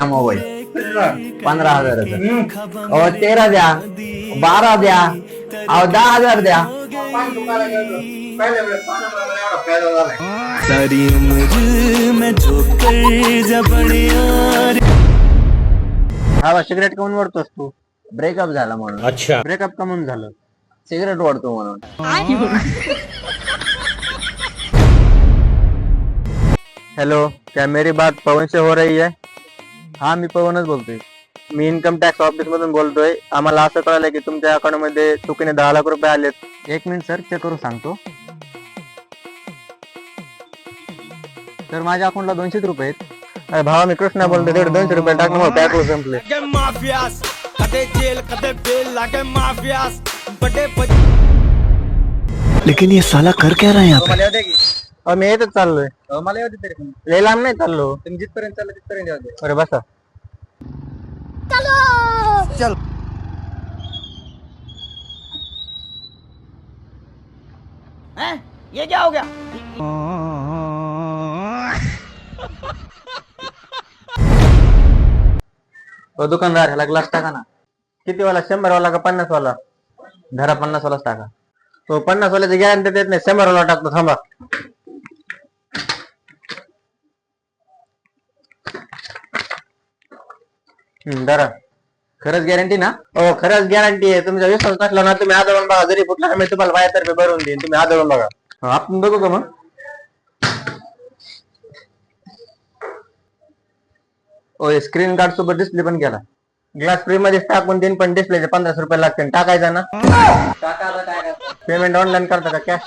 Mobile 15,000 अहो 13 द्या, 12 द्या, अहो 10,000 द्या. सारी उम्र मैं ठोकर जबड़े और हा सिगरेट कमून ओढतोस तू? ब्रेकअप झाला म्हणून. अच्छा, ब्रेकअप कमून झालं? सिगरेट ओढतो म्हणून. हेलो, क्या मेरी बात पवन से हो रही है? हा, मी पवनच बोलतोय. मी इन्कम टॅक्स ऑफिस मधून बोलतोय. आम्हाला असं कळलंय की तुमच्या अकाउंट मध्ये चुकीने 10 लाख रुपये आलेत. 1 मिनिट सर, चेक करू सांगतो. तर माझ्या अकाउंटला 200 रुपये आहेत. अरे भावा, मी कृष्णा बोलतोय. तेवढे 200 रुपये टाक ना, पॅक संपले. लेकिन ये साला कर क्या रहा है यहाँ पे? मी येतच चाललोय. मला येऊ दे तरी. लय लांब नाही चाललो. तुम्ही जिथपर्यंत चाललो तिथपर्यंत येऊ दे. अरे बसा. चल. ये क्या हो गया? दुकानदार, ह्याला ग्लास टाका ना. किती वाला? 100 वाला का 50 वाला? धरा 50 वालाच टाका. तो 50 वाल्याची गॅरंटी देत नाही. 100 वाला टाकतो. थांबा. धरा. खरंच गॅरंटी ना? हो, खरंच गॅरंटी आहे. तुमचा विश्वास नसला ना, तुम्ही आदळून बघा. जरी फुटला मी तुम्हाला बाहेरतर्फे भरून देईन. तुम्ही आदळून बघा. आपण बघू का मग? हो, स्क्रीन गार्ड सोबत डिस्प्ले पण केला. ग्लास फ्री मध्ये टाकून देईन, पण डिस्प्लेचे 1500 रुपये लागतील. टाकायचा ना? पेमेंट ऑनलाईन करता का कॅश?